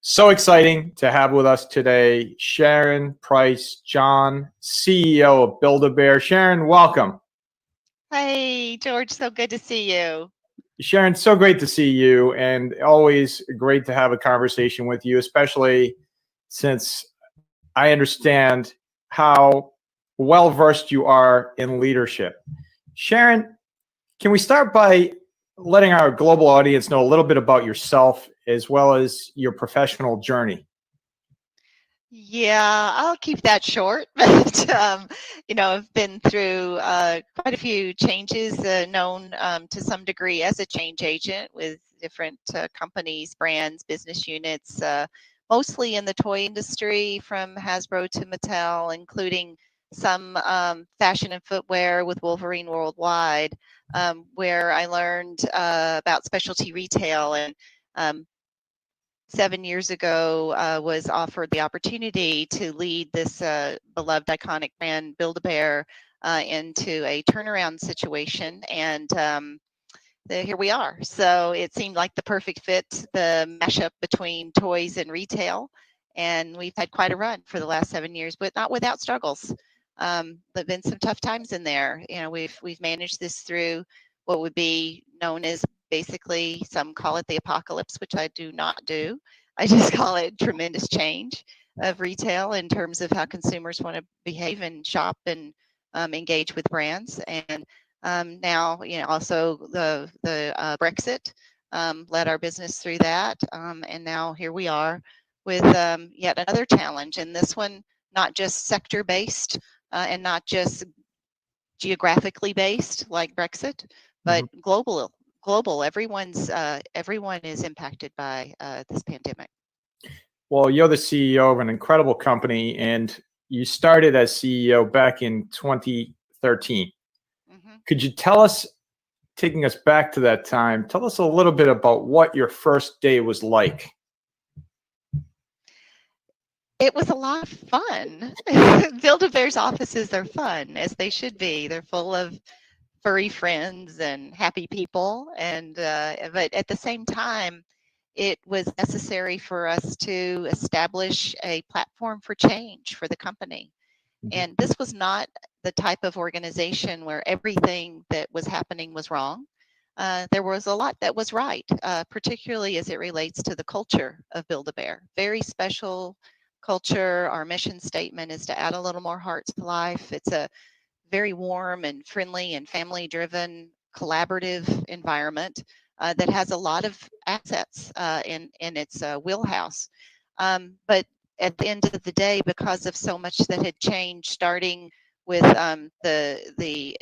So exciting to have with us today Sharon Price John, CEO of Build-A-Bear. Sharon, welcome. Hey, George, so good to see you. Sharon, so great to see you, and always great to have a conversation with you, especially since I understand how well-versed you are in leadership. Sharon, can we start by letting our global audience know a little bit about yourself as well as your professional journey? Yeah, I'll keep that short, but I've been through quite a few changes, known to some degree as a change agent with different companies, brands, business units, mostly in the toy industry, from Hasbro to Mattel, including some fashion and footwear with Wolverine Worldwide, where I learned about specialty retail and 7 years ago, was offered the opportunity to lead this beloved iconic brand, Build-A-Bear, into a turnaround situation. And here we are. So it seemed like the perfect fit, the mashup between toys and retail. And we've had quite a run for the last 7 years, but not without struggles. There've been some tough times in there. We've managed this through what would be known as, basically, some call it the apocalypse, which I do not do. I just call it tremendous change of retail in terms of how consumers want to behave and shop and engage with brands. And now, also the Brexit led our business through that. And now here we are with yet another challenge. And this one, not just sector-based and not just geographically based like Brexit, but global. Everyone is impacted by this pandemic. Well, you're the CEO of an incredible company, and you started as CEO back in 2013. Could you tell us, taking us back to that time, tell us a little bit about what your first day was like? It was a lot of fun. Build-A-Bear's offices are fun, as they should be. They're full of furry friends and happy people. And but at the same time, it was necessary for us to establish a platform for change for the company. And this was not the type of organization where everything that was happening was wrong. There was a lot that was right, particularly as it relates to the culture of Build-A-Bear. Very special culture. Our mission statement is to add a little more heart to life. It's a very warm and friendly and family-driven, collaborative environment that has a lot of assets in its wheelhouse. But at the end of the day, because of so much that had changed, starting with the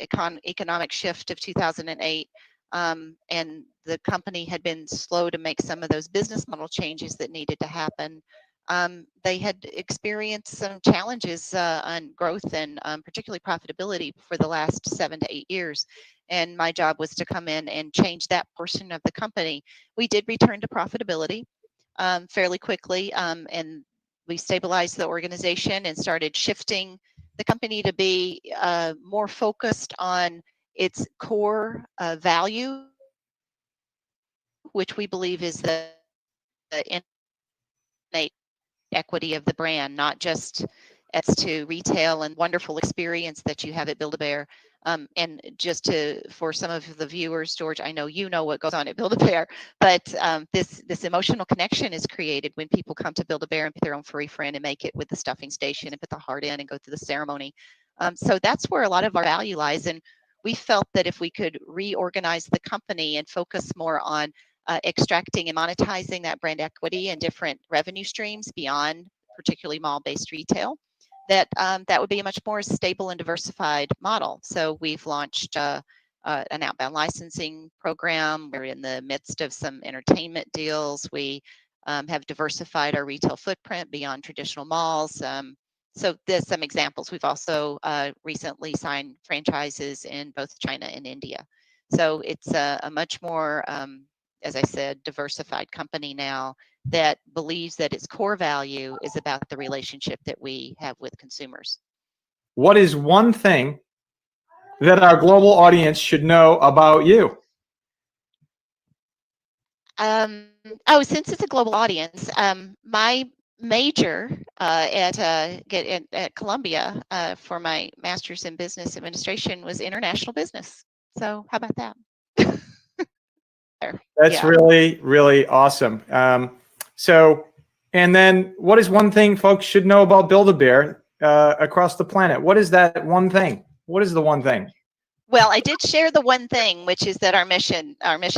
economic shift of 2008, and the company had been slow to make some of those business model changes that needed to happen. They had experienced some challenges on growth and particularly profitability for the last 7 to 8 years. And my job was to come in and change that portion of the company. We did return to profitability fairly quickly, and we stabilized the organization and started shifting the company to be more focused on its core value, which we believe is the innate equity of the brand, not just as to retail and wonderful experience that you have at Build-A-Bear. And just for some of the viewers, George, I know you know what goes on at Build-A-Bear, but this emotional connection is created when people come to Build-A-Bear and pick their own furry friend and make it with the stuffing station and put the heart in and go through the ceremony. So that's where a lot of our value lies. And we felt that if we could reorganize the company and focus more on extracting and monetizing that brand equity and different revenue streams beyond particularly mall-based retail, that would be a much more stable and diversified model. So we've launched an outbound licensing program. We're in the midst of some entertainment deals. We have diversified our retail footprint beyond traditional malls. So there's some examples. We've also recently signed franchises in both China and India. So it's a much more, as I said, diversified company now that believes that its core value is about the relationship that we have with consumers. What is one thing that our global audience should know about you? Oh, since it's a global audience, my major at Columbia for my master's in business administration was international business. So how about that? There. That's Yeah. really, really awesome. So, and then what is one thing folks should know about Build-A-Bear across the planet? What is that one thing? What is the one thing? Well, I did share the one thing, which is that our mission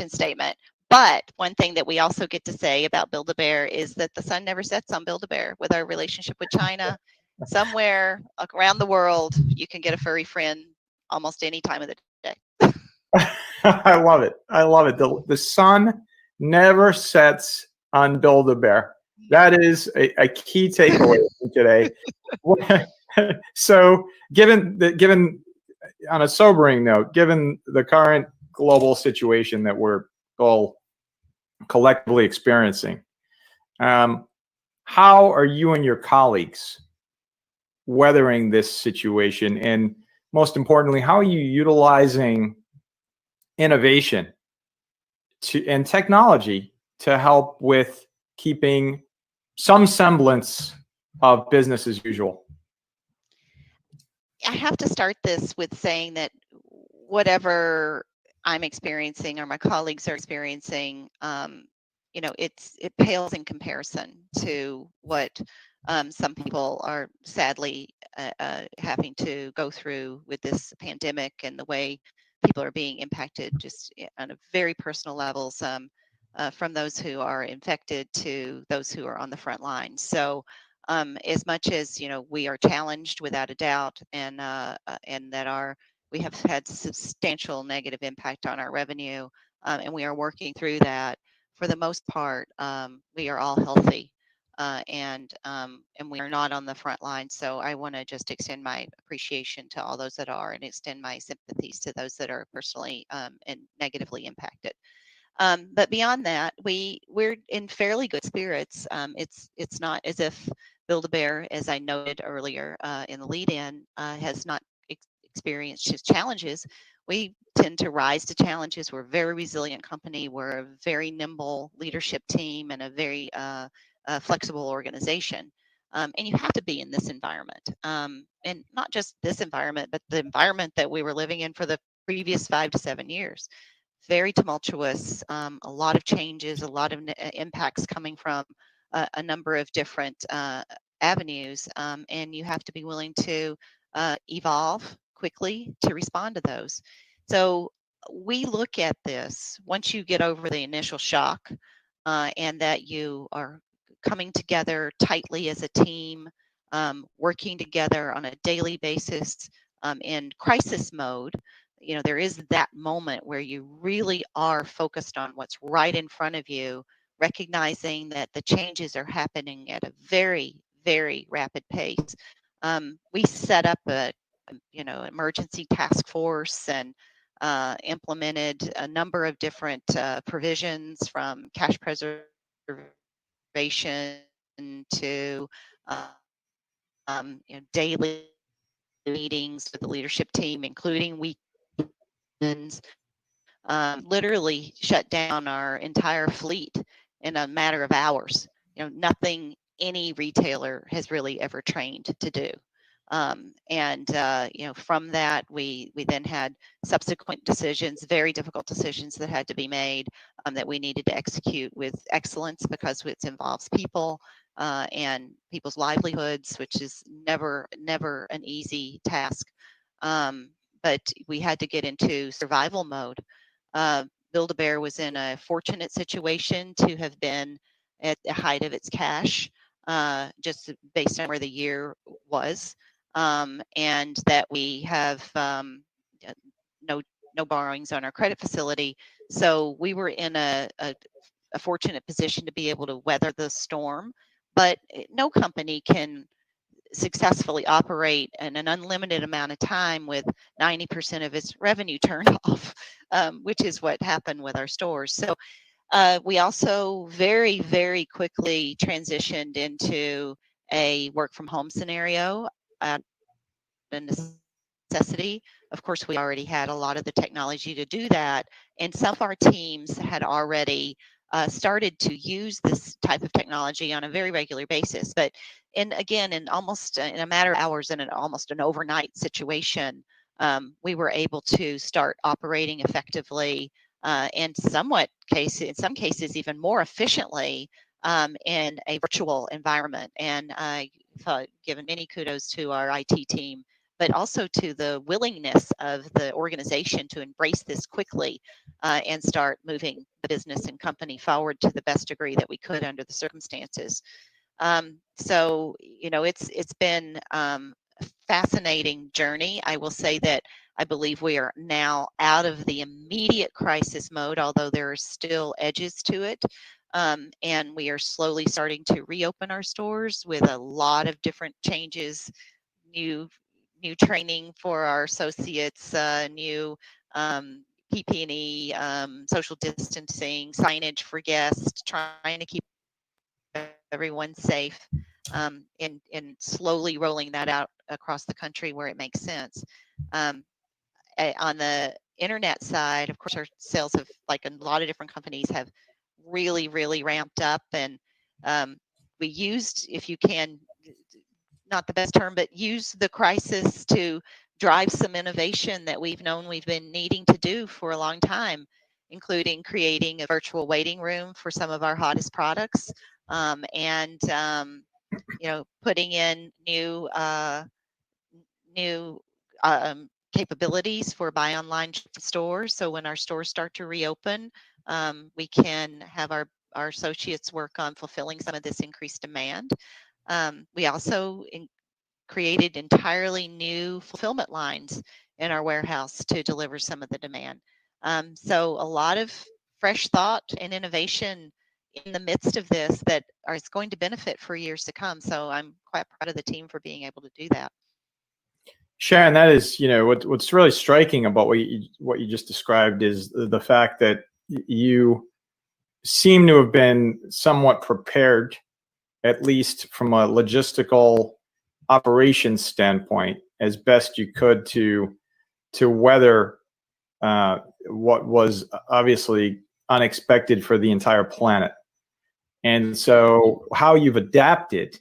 statement. But one thing that we also get to say about Build-A-Bear is that the sun never sets on Build-A-Bear. With our relationship with China, somewhere around the world, you can get a furry friend almost any time of the day. I love it. I love it. The sun never sets on Build-A-Bear. That is a key takeaway from today. So, given on a sobering note, given the current global situation that we're all collectively experiencing, how are you and your colleagues weathering this situation? And most importantly, how are you utilizing innovation and technology to help with keeping some semblance of business as usual? I have to start this with saying that whatever I'm experiencing or my colleagues are experiencing, it pales in comparison to what some people are sadly having to go through with this pandemic and the way people are being impacted just on a very personal levels, from those who are infected to those who are on the front line. So as much as we are challenged without a doubt, and that we have had substantial negative impact on our revenue, and we are working through that. For the most part, we are all healthy, and we are not on the front line. So I want to just extend my appreciation to all those that are, and extend my sympathies to those that are personally and negatively impacted. But beyond that, we're in fairly good spirits. It's not as if Build-A-Bear, as I noted earlier in the lead-in, has not experienced just challenges. We tend to rise to challenges. We're a very resilient company. We're a very nimble leadership team and a very flexible organization. And you have to be in this environment, and not just this environment, but the environment that we were living in for the previous 5 to 7 years. Very tumultuous, a lot of changes, a lot of impacts coming from a number of different avenues, and you have to be willing to evolve quickly to respond to those. So we look at this once you get over the initial shock, and that you are coming together tightly as a team, working together on a daily basis in crisis mode. There is that moment where you really are focused on what's right in front of you, recognizing that the changes are happening at a very, very rapid pace. We set up a emergency task force and implemented a number of different provisions, from cash preservation to daily meetings with the leadership team, including weekends. Literally shut down our entire fleet in a matter of hours. Nothing any retailer has really ever trained to do. And from that, we then had subsequent decisions, very difficult decisions that had to be made, that we needed to execute with excellence, because it involves people and people's livelihoods, which is never an easy task. But we had to get into survival mode. Build-A-Bear was in a fortunate situation to have been at the height of its cash, just based on where the year was, and that we have no borrowings on our credit facility. So we were in a fortunate position to be able to weather the storm. But no company can successfully operate in an unlimited amount of time with 90% of its revenue turned off, which is what happened with our stores. So we also very, very quickly transitioned into a work from home scenario, a necessity. Of course, we already had a lot of the technology to do that, and some of our teams had already started to use this type of technology on a very regular basis. But in almost in a matter of hours, in almost an overnight situation, we were able to start operating effectively, and in some cases even more efficiently, in a virtual environment. And I've given many kudos to our IT team, but also to the willingness of the organization to embrace this quickly, and start moving the business and company forward to the best degree that we could under the circumstances. So, it's been a fascinating journey. I will say that I believe we are now out of the immediate crisis mode, although there are still edges to it. And we are slowly starting to reopen our stores with a lot of different changes, new training for our associates, new PPE, social distancing, signage for guests, trying to keep everyone safe, and slowly rolling that out across the country where it makes sense. On the internet side, of course, our sales have, like a lot of different companies, have really, really ramped up. And we used, if you can, not the best term, but use the crisis to drive some innovation that we've been needing to do for a long time, including creating a virtual waiting room for some of our hottest products, and putting in new capabilities for buy online stores. So when our stores start to reopen, we can have our associates work on fulfilling some of this increased demand. We also created entirely new fulfillment lines in our warehouse to deliver some of the demand. So a lot of fresh thought and innovation in the midst of this that is going to benefit for years to come. So I'm quite proud of the team for being able to do that. Sharon, that is, what's really striking about what you just described is the fact that you seem to have been somewhat prepared, at least from a logistical operations standpoint, as best you could to weather what was obviously unexpected for the entire planet. And so how you've adapted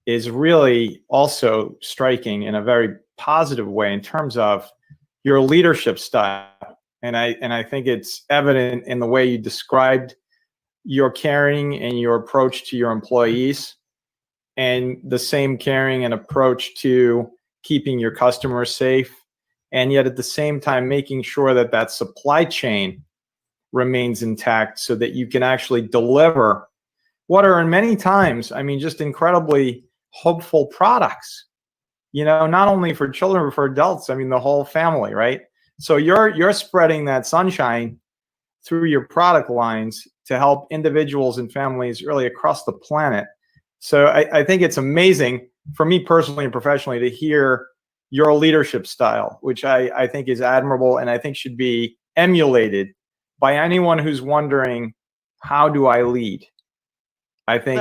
is really also striking in a very positive way in terms of your leadership style. And I think it's evident in the way you described your caring and your approach to your employees, and the same caring and approach to keeping your customers safe, and yet at the same time making sure that that supply chain remains intact so that you can actually deliver what are, in many times, just incredibly hopeful products, not only for children, but for adults. The whole family, right? So you're spreading that sunshine through your product lines to help individuals and families really across the planet. So I think it's amazing for me personally and professionally to hear your leadership style, which I think is admirable, and I think should be emulated by anyone who's wondering, how do I lead? I think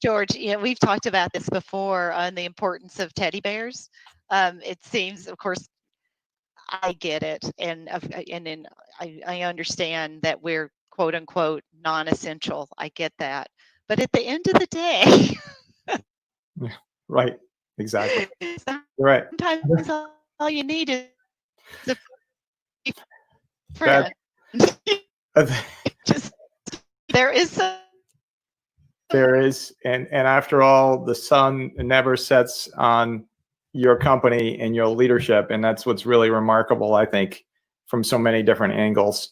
George, we've talked about this before on the importance of teddy bears. It seems, of course, I get it, and then I understand that we're quote unquote non-essential. I get that, but at the end of the day, yeah, right, exactly, right. Sometimes all you need is a friend. Just there is and after all, the sun never sets on your company and your leadership, and that's what's really remarkable, I think, from so many different angles.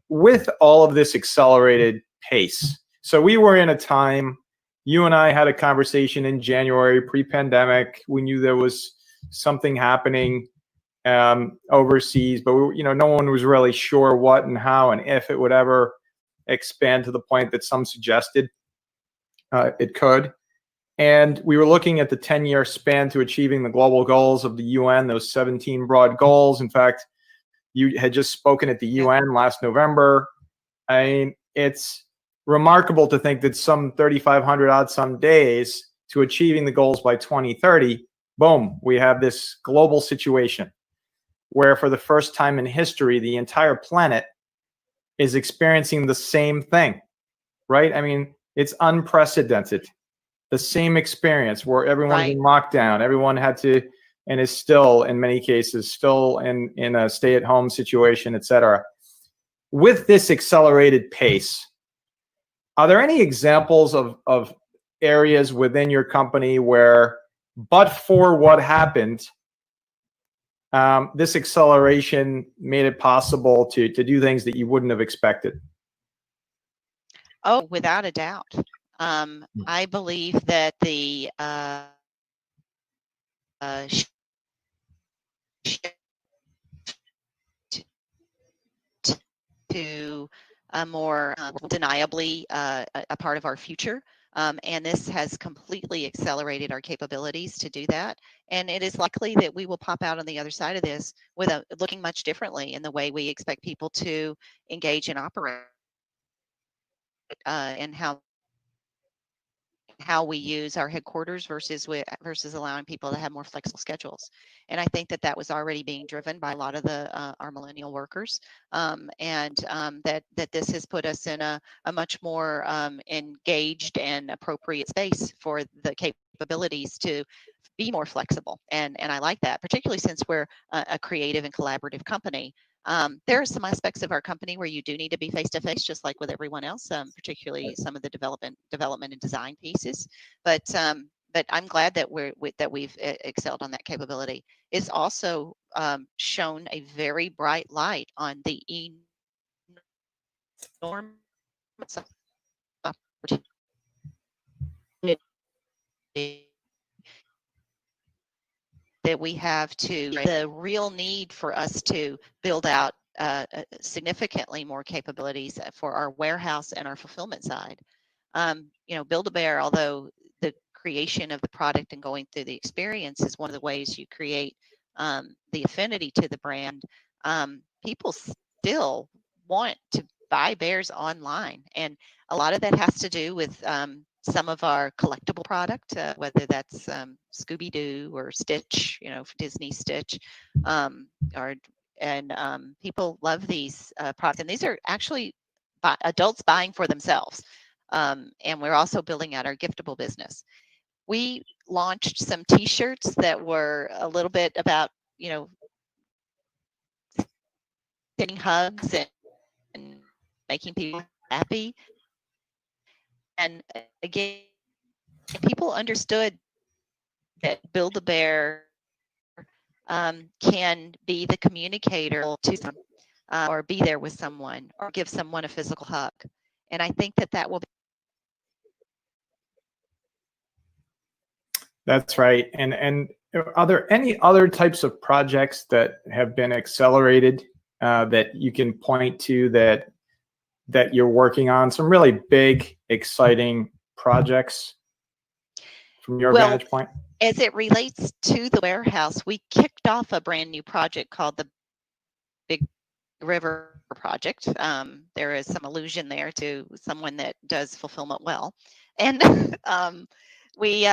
With all of this accelerated pace, so we were in a time, you and I had a conversation in January, pre-pandemic. We knew there was something happening overseas, but no one was really sure what and how and if it would ever expand to the point that some suggested it could. And we were looking at the 10-year span to achieving the global goals of the UN, those 17 broad goals. In fact, you had just spoken at the UN last November. It's remarkable to think that some 3,500 odd some days to achieving the goals by 2030, boom, we have this global situation where for the first time in history, the entire planet is experiencing the same thing, right? I mean, it's unprecedented. The same experience where everyone's in lockdown, everyone had to, and is still in many cases still in a stay-at-home situation, et cetera. With this accelerated pace, are there any examples of areas within your company where, but for what happened, this acceleration made it possible to do things that you wouldn't have expected? Oh, without a doubt. I believe that the shift to a more undeniably a part of our future. And this has completely accelerated our capabilities to do that. And it is likely that we will pop out on the other side of this with looking much differently in the way we expect people to engage and operate, and how we use our headquarters versus allowing people to have more flexible schedules. And I think that was already being driven by a lot of our millennial workers, and that this has put us in a much more engaged and appropriate space for the capabilities to be more flexible. And I like that, particularly since we're a creative and collaborative company. There are some aspects of our company where you do need to be face to face, just like with everyone else, particularly some of the development and design pieces. But I'm glad that we've excelled on that capability. It's also shown a very bright light on the enormous opportunity that we have to, the real need for us to build out significantly more capabilities for our warehouse and our fulfillment side. Build-A-Bear, although the creation of the product and going through the experience is one of the ways you create the affinity to the brand, people still want to buy bears online. And a lot of that has to do with some of our collectible product, whether that's Scooby-Doo or Stitch, Disney Stitch, people love these products. And these are actually adults buying for themselves. And we're also building out our giftable business. We launched some T-shirts that were a little bit about, sending hugs and making people happy. And again, people understood that Build-A-Bear can be the communicator to someone, or be there with someone, or give someone a physical hug. And I think that will be. That's right. And are there any other types of projects that have been accelerated that you can point to that you're working on? Some really big, exciting projects from your vantage point? As it relates to the warehouse, we kicked off a brand new project called the Big River Project. There is some allusion there to someone that does fulfillment well. And we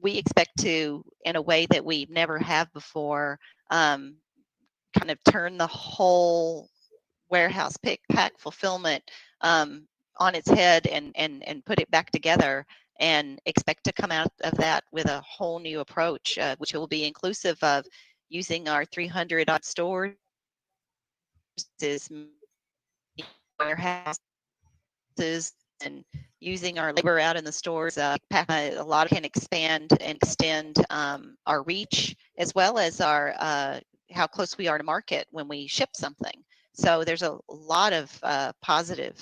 expect to, in a way that we never have before, kind of turn the whole warehouse pick, pack, fulfillment on its head and put it back together, and expect to come out of that with a whole new approach, which will be inclusive of using our 300 odd stores, warehouses, and using our labor out in the stores. A lot can expand and extend our reach, as well as our how close we are to market when we ship something. So there's a lot of positive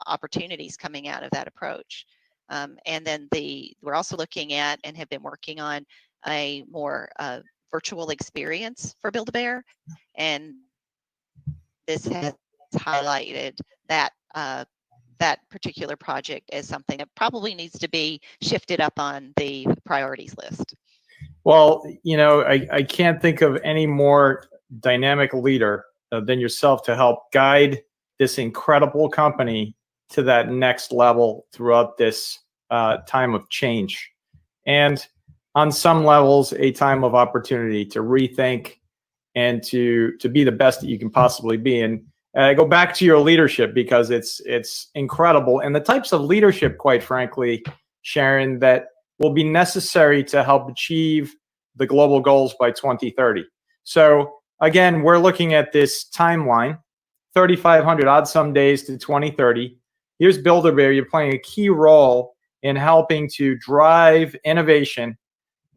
opportunities coming out of that approach. And then we're also looking at and have been working on a more virtual experience for Build-A-Bear, and this has highlighted that that particular project as something that probably needs to be shifted up on the priorities list. Well, I can't think of any more dynamic leader than yourself to help guide this incredible company to that next level throughout this time of change. And on some levels, a time of opportunity to rethink and to be the best that you can possibly be. And go back to your leadership, because it's incredible, and the types of leadership, quite frankly, Sharon, that will be necessary to help achieve the global goals by 2030. So again, we're looking at this timeline, 3,500 odd some days to 2030. Here's Build-A-Bear. You're playing a key role in helping to drive innovation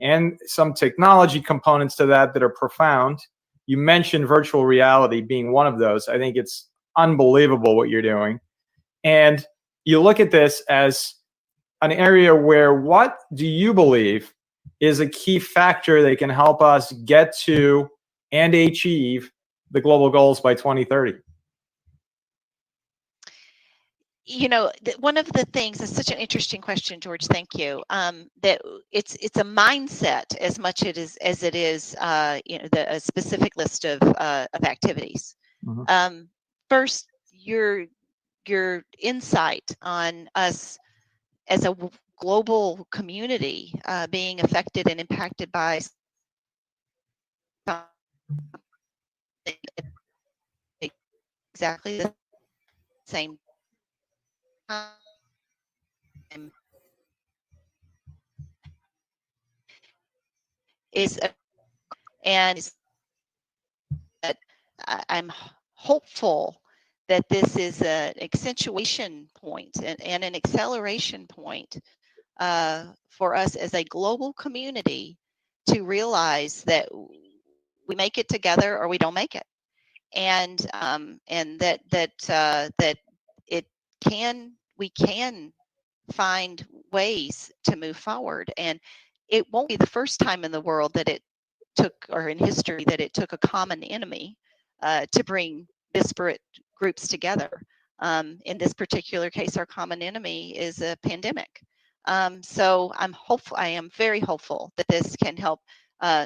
and some technology components to that are profound. You mentioned virtual reality being one of those. I think it's unbelievable what you're doing. And you look at this as an area where, what do you believe is a key factor that can help us get to and achieve the global goals by 2030? You know, one of the things, it's such an interesting question, George. Thank you. That it's a mindset as much as it is you know, a specific list of activities. Mm-hmm. First, your insight on us as a global community being affected and impacted by exactly the same time is and that I'm hopeful that this is an accentuation point and an acceleration point for us as a global community to realize that we make it together or we don't make it, and that we can find ways to move forward. And it won't be the first time in the world that it took, or in history, that it took a common enemy to bring disparate groups together. In this particular case, our common enemy is a pandemic. So I am very hopeful that this can help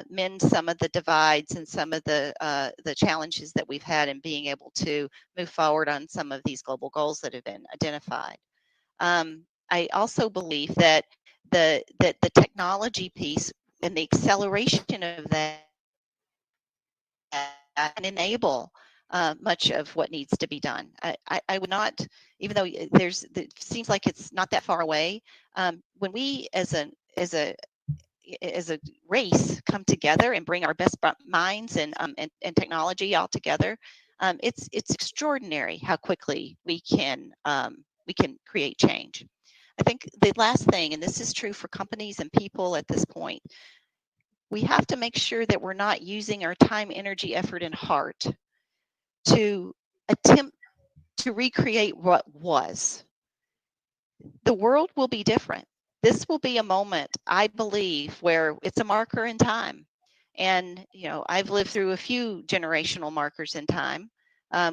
mend some of the divides and some of the challenges that we've had in being able to move forward on some of these global goals that have been identified. I also believe that the technology piece and the acceleration of that can enable much of what needs to be done. I would not, even though it seems like it's not that far away, when we as a race come together and bring our best minds and technology all together, it's extraordinary how quickly we can create change. I think the last thing, and this is true for companies and people at this point, we have to make sure that we're not using our time, energy, effort, and heart to attempt to recreate what was. The world will be different. This will be a moment, I believe, where it's a marker in time. And, you know, I've lived through a few generational markers in time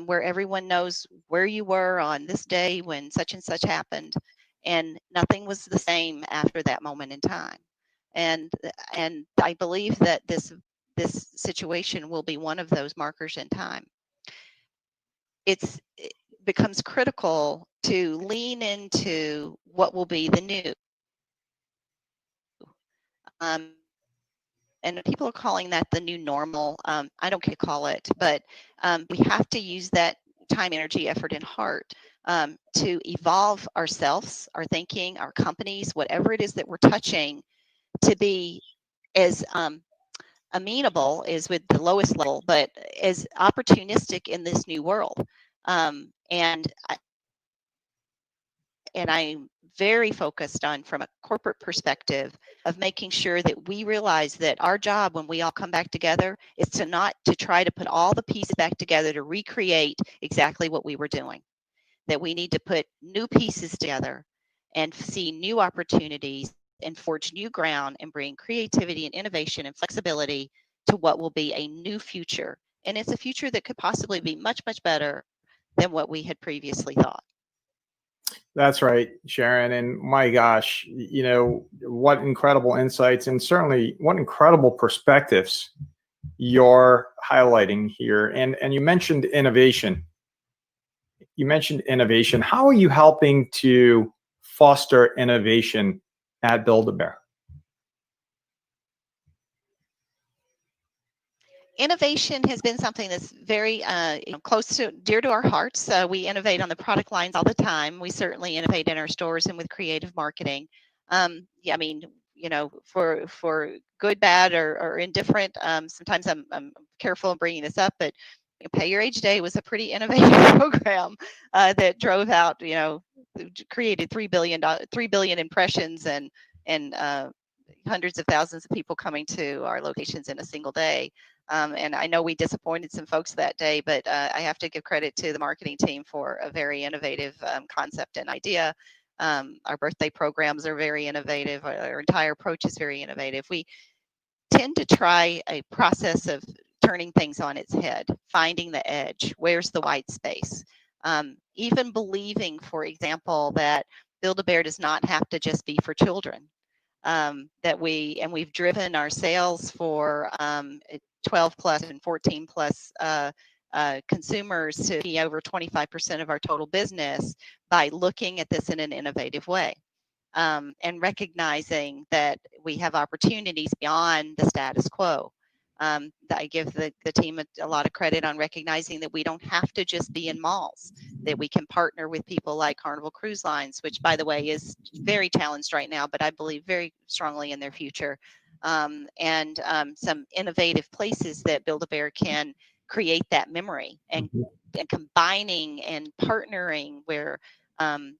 where everyone knows where you were on this day when such and such happened, and nothing was the same after that moment in time. And I believe that this situation will be one of those markers in time. It becomes critical to lean into what will be the new. And people are calling that the new normal. I don't care to call it, but we have to use that time, energy, effort, and heart to evolve ourselves, our thinking, our companies, whatever it is that we're touching, to be as amenable is with the lowest level, but as opportunistic in this new world. And I'm very focused on, from a corporate perspective, of making sure that we realize that our job when we all come back together is to try to put all the pieces back together to recreate exactly what we were doing. That we need to put new pieces together and see new opportunities and forge new ground and bring creativity and innovation and flexibility to what will be a new future. And it's a future that could possibly be much, much better than what we had previously thought. That's right, Sharon. And my gosh, you know, what incredible insights, and certainly what incredible perspectives you're highlighting here. And you mentioned innovation. How are you helping to foster innovation at Build-A-Bear? innovation has been something that's very dear to our hearts. We innovate on the product lines all the time. We certainly innovate in our stores and with creative marketing. Yeah, I mean, for good, bad, or indifferent. Sometimes I'm careful in bringing this up, but Pay Your Age Day was a pretty innovative program that drove out, created 3 billion impressions and hundreds of thousands of people coming to our locations in a single day. And I know we disappointed some folks that day, but I have to give credit to the marketing team for a very innovative concept and idea. Our birthday programs are very innovative. Our entire approach is very innovative. We tend to try a process of turning things on its head, finding the edge. Where's the white space? Even believing, for example, that Build-A-Bear does not have to just be for children. We've driven our sales for 12 plus and 14 plus consumers to be over 25% of our total business by looking at this in an innovative way. And recognizing that we have opportunities beyond the status quo. I give the team a lot of credit on recognizing that we don't have to just be in malls, that we can partner with people like Carnival Cruise Lines, which, by the way, is very challenged right now, but I believe very strongly in their future, and some innovative places that Build-A-Bear can create that memory and combining and partnering where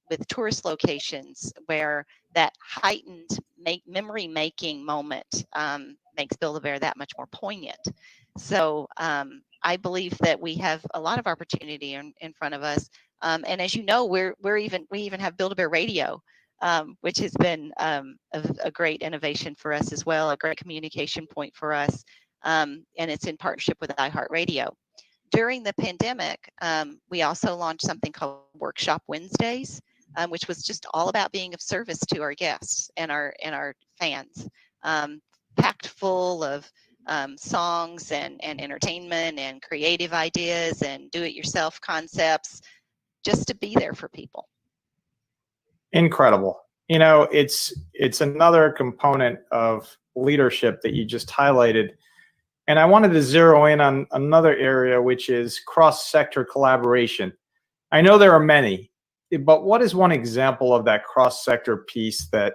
with tourist locations where that heightened memory making moment makes Build-A-Bear that much more poignant. So I believe that we have a lot of opportunity in front of us. And as you know, we even have Build-A-Bear Radio, which has been a great innovation for us as well, a great communication point for us. And it's in partnership with iHeartRadio. During the pandemic, we also launched something called Workshop Wednesdays, which was just all about being of service to our guests and our fans, packed full of songs and entertainment and creative ideas and do-it-yourself concepts, just to be there for people. Incredible. It's another component of leadership that you just highlighted. And I wanted to zero in on another area, which is cross-sector collaboration. I know there are many, but what is one example of that cross-sector piece that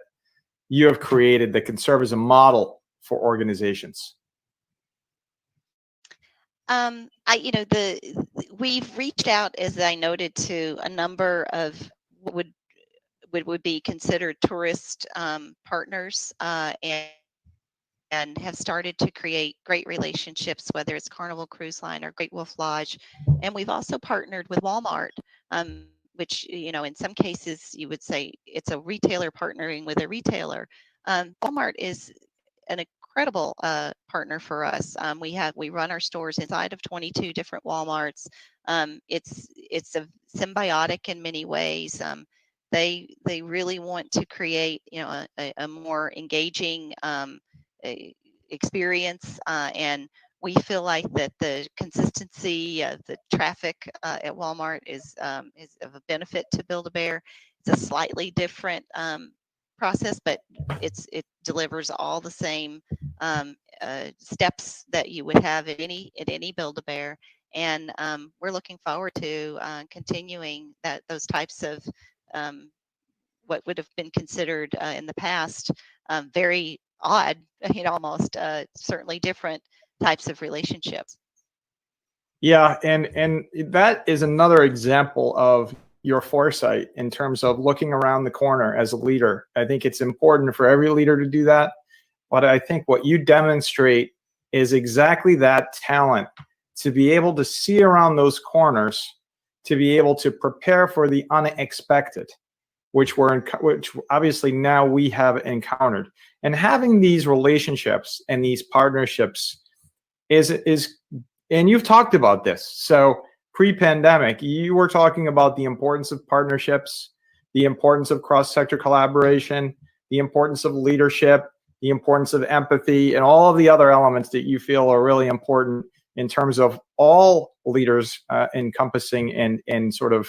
you have created that can serve as a model for organizations? We've reached out, as I noted, to a number of what would be considered tourist partners, and have started to create great relationships, whether it's Carnival Cruise Line or Great Wolf Lodge. And we've also partnered with Walmart, which, in some cases you would say it's a retailer partnering with a retailer. Walmart is an incredible partner for us. We run our stores inside of 22 different Walmarts. It's a symbiotic in many ways. They really want to create a more engaging experience, and we feel like that the consistency of the traffic at Walmart is of a benefit to Build-A-Bear. It's a slightly different process, but it delivers all the same steps that you would have at any Build-A-Bear, and we're looking forward to continuing those types of what would have been considered in the past very odd, almost certainly different types of relationships. Yeah, and that is another example of your foresight in terms of looking around the corner as a leader. I think it's important for every leader to do that, but I think what you demonstrate is exactly that talent, to be able to see around those corners, to be able to prepare for the unexpected, which obviously now we have encountered. And having these relationships and these partnerships is, and you've talked about this. So pre-pandemic, you were talking about the importance of partnerships, the importance of cross-sector collaboration, the importance of leadership, the importance of empathy, and all of the other elements that you feel are really important in terms of all leaders encompassing and sort of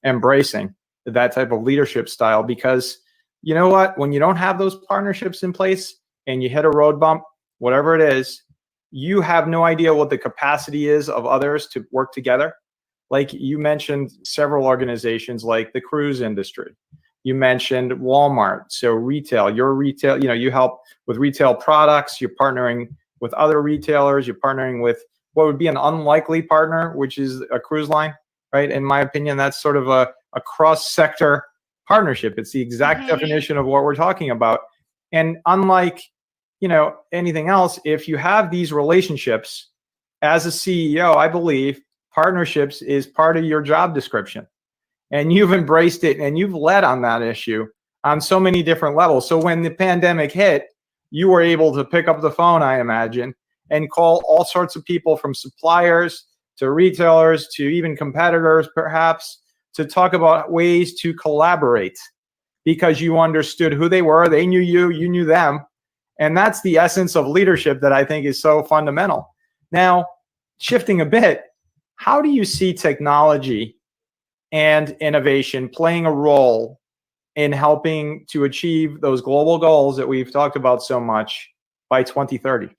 embracing that type of leadership style. Because you know what, when you don't have those partnerships in place and you hit a road bump, whatever it is, you have no idea what the capacity is of others to work together. Like you mentioned several organizations like the cruise industry. You mentioned Walmart. So retail, your retail, you help with retail products. You're partnering with other retailers. You're partnering with what would be an unlikely partner, which is a cruise line, right? In my opinion, that's sort of a cross-sector partnership. It's the exact definition of what we're talking about. And unlike, anything else, if you have these relationships as a CEO, I believe partnerships is part of your job description. And you've embraced it and you've led on that issue on so many different levels. So when the pandemic hit, you were able to pick up the phone, I imagine, and call all sorts of people, from suppliers to retailers to even competitors, perhaps, to talk about ways to collaborate, because you understood who they were, they knew you, you knew them. And that's the essence of leadership that I think is so fundamental. Now, shifting a bit, how do you see technology and innovation playing a role in helping to achieve those global goals that we've talked about so much by 2030?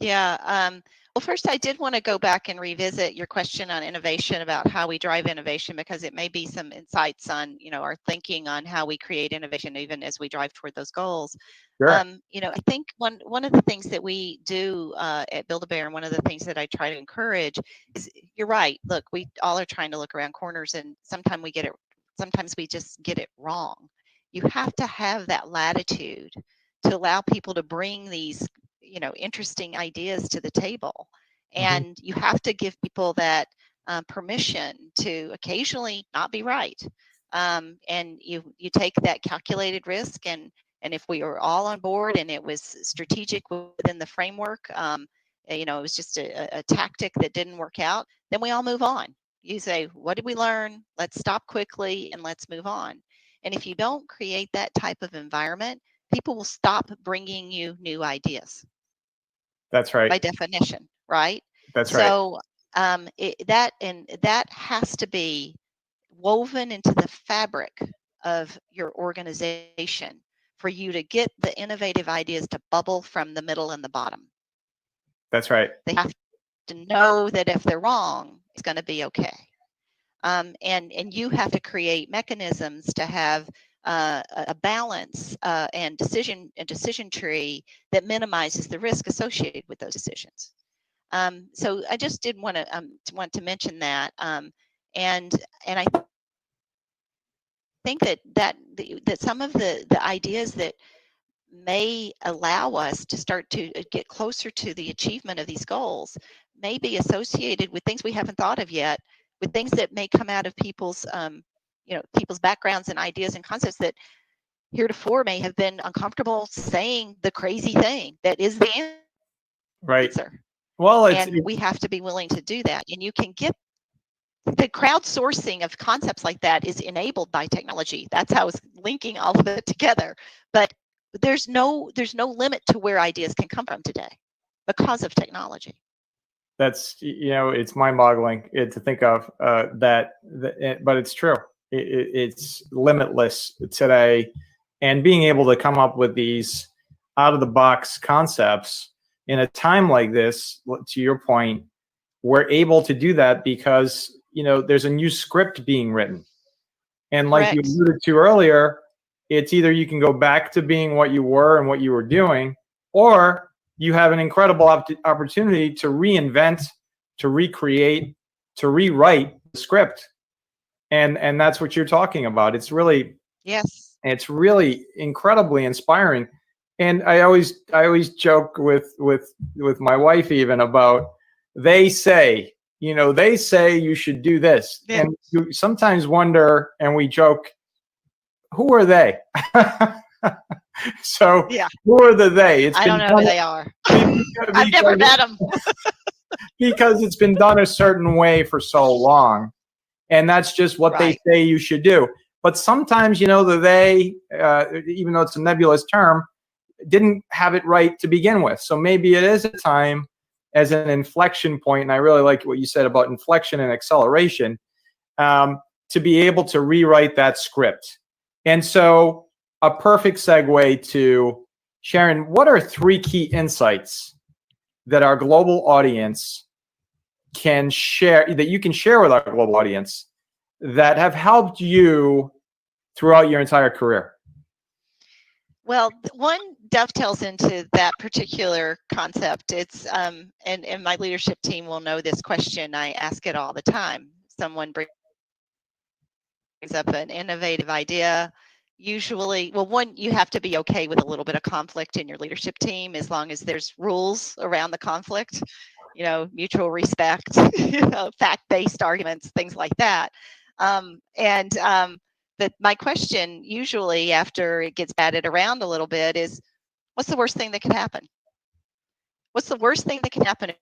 Yeah. Well, first, I did want to go back and revisit your question on innovation, about how we drive innovation, because it may be some insights on, our thinking on how we create innovation, even as we drive toward those goals. Sure. I think one of the things that we do at Build-A-Bear, and one of the things that I try to encourage is, you're right. Look, we all are trying to look around corners, and sometimes we just get it wrong. You have to have that latitude to allow people to bring these interesting ideas to the table. And you have to give people that permission to occasionally not be right. And you take that calculated risk, and if we were all on board and it was strategic within the framework, it was just a tactic that didn't work out, then we all move on. You say, what did we learn? Let's stop quickly and let's move on. And if you don't create that type of environment, people will stop bringing you new ideas. That's right. By definition, right? That's right. So that has to be woven into the fabric of your organization for you to get the innovative ideas to bubble from the middle and the bottom. That's right. They have to know that if they're wrong, it's going to be okay. And you have to create mechanisms to have a balance and decision tree that minimizes the risk associated with those decisions. So I just did want to mention that, and I think that some of the ideas that may allow us to start to get closer to the achievement of these goals may be associated with things we haven't thought of yet, with things that may come out of people's people's backgrounds and ideas and concepts that heretofore may have been uncomfortable saying the crazy thing that is the answer. Right. Well, and we have to be willing to do that. And you can get the crowdsourcing of concepts like that is enabled by technology. That's how it's linking all of it together. But there's no limit to where ideas can come from today because of technology. That's, it's mind-boggling to think of that, but it's true. It's limitless today, and being able to come up with these out-of-the-box concepts in a time like this, to your point, we're able to do that because there's a new script being written, and like you alluded to earlier, it's either you can go back to being what you were and what you were doing, or you have an incredible opportunity to reinvent, to recreate, to rewrite the script. And that's what you're talking about. It's really, it's really incredibly inspiring. And I always joke with my wife even about, they say you should do this. Yeah. And you sometimes wonder, and we joke, who are they? So who are the they? I don't know who they are. I've never met them. Because it's been done a certain way for so long. And that's just what they say you should do. But sometimes, the they, even though it's a nebulous term, didn't have it right to begin with. So maybe it is a time as an inflection point, and I really like what you said about inflection and acceleration, to be able to rewrite that script. And so a perfect segue to Sharon, what are 3 key insights that our global audience can share, that you can share with our global audience, that have helped you throughout your entire career? Well, one dovetails into that particular concept. It's and my leadership team will know this question. I ask it all the time. Someone brings up an innovative idea. Usually, well, one, you have to be okay with a little bit of conflict in your leadership team, as long as there's rules around the conflict, mutual respect, fact-based arguments, things like that. But my question usually after it gets batted around a little bit is, what's the worst thing that could happen? What's the worst thing that can happen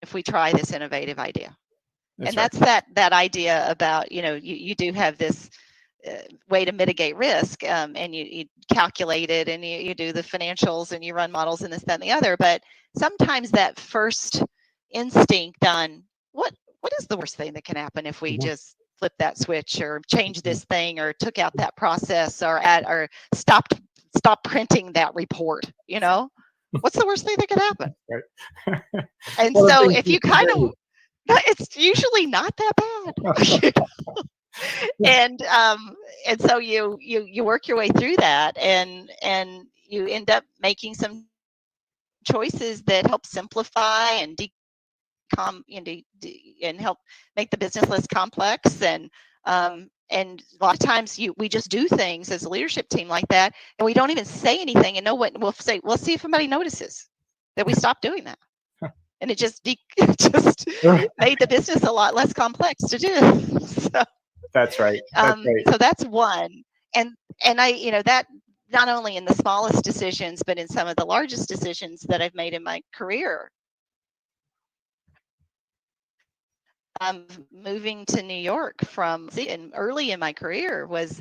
if we try this innovative idea? That's that idea about, you do have this way to mitigate risk, and you calculate it, and you do the financials, and you run models and this, that, and the other. But sometimes that first instinct on what is the worst thing that can happen if we just flip that switch, or change this thing, or took out that process, or stop printing that report, what's the worst thing that could happen? Right. And so if you kind of, it's usually not that bad. And so you work your way through that, and you end up making some choices that help simplify and and help make the business less complex. And a lot of times we just do things as a leadership team like that, and we don't even say anything, and we'll say, we'll see if somebody notices that we stopped doing that. And it just made the business a lot less complex to do. So, that's right. So that's one. And I, that not only in the smallest decisions, but in some of the largest decisions that I've made in my career. Moving to New York and early in my career was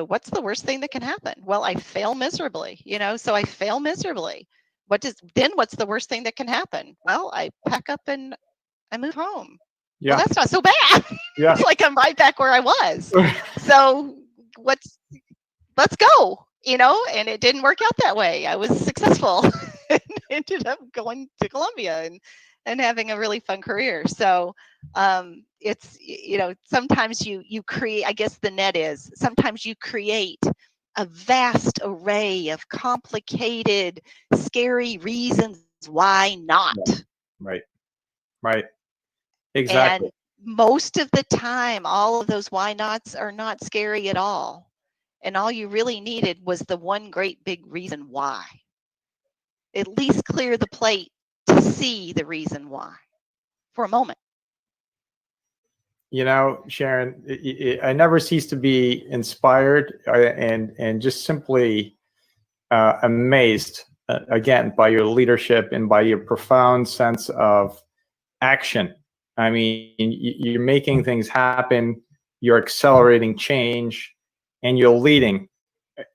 what's the worst thing that can happen? Well, I fail miserably, so I fail miserably. What's the worst thing that can happen? Well, I pack up and I move home. Yeah. Well, that's not so bad. Yeah. It's like I'm right back where I was. So let's go, and it didn't work out that way. I was successful and ended up going to Columbia and having a really fun career. So it's, sometimes you create, I guess the net is, sometimes you create a vast array of complicated, scary reasons why not. Right. Exactly. And most of the time, all of those why nots are not scary at all. And all you really needed was the one great big reason why. At least clear the plate to see the reason why for a moment. Sharon, I never cease to be inspired and just simply amazed, again, by your leadership and by your profound sense of action. I mean, you're making things happen, you're accelerating change, and you're leading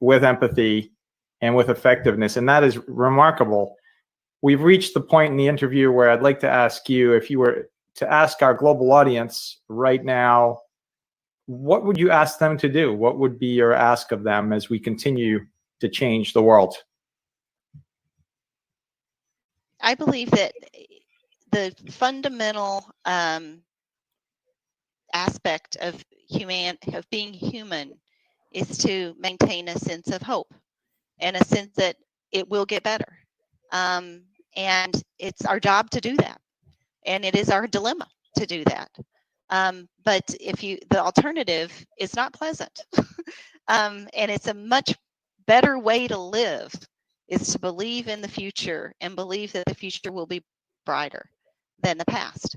with empathy and with effectiveness, and that is remarkable. We've reached the point in the interview where I'd like to ask you, if you were to ask our global audience right now, what would you ask them to do? What would be your ask of them as we continue to change the world? I believe that the fundamental aspect of being human is to maintain a sense of hope and a sense that it will get better. And it's our job to do that. And it is our dilemma to do that. But the alternative is not pleasant. And it's a much better way to live, is to believe in the future and believe that the future will be brighter than the past.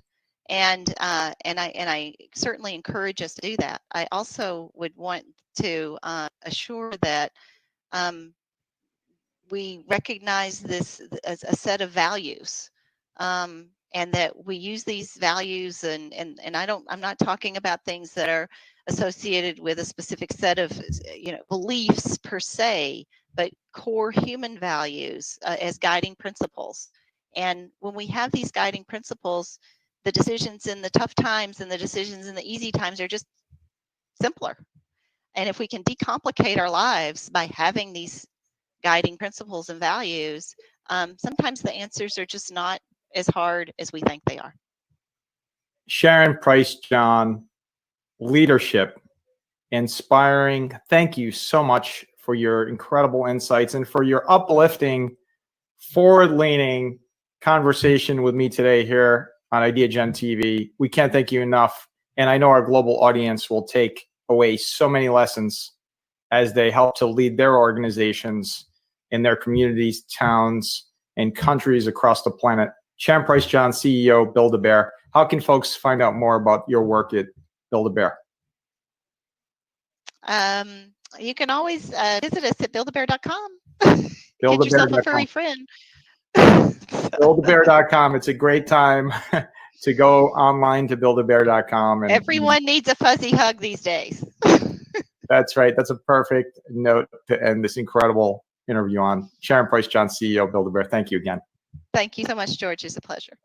And I certainly encourage us to do that. I also would want to assure that we recognize this as a set of values, and that we use these values, and I'm not talking about things that are associated with a specific set of beliefs per se, but core human values as guiding principles. And when we have these guiding principles, the decisions in the tough times and the decisions in the easy times are just simpler. And if we can decomplicate our lives by having these guiding principles and values, sometimes the answers are just not as hard as we think they are. Sharon Price John, leadership, inspiring. Thank you so much for your incredible insights and for your uplifting, forward-leaning conversation with me today here on Ideagen TV. We can't thank you enough. And I know our global audience will take away so many lessons as they help to lead their organizations in their communities, towns, and countries across the planet. Sharon Price John, CEO, Build-A-Bear. How can folks find out more about your work at Build-A-Bear? You can always visit us at buildabear.com. Get yourself a furry friend. Buildabear.com. It's a great time to go online to buildabear.com. And everyone needs a fuzzy hug these days. That's right. That's a perfect note to end this incredible interview on. Sharon Price John, CEO, Build-A-Bear. Thank you again. Thank you so much, George. It's a pleasure.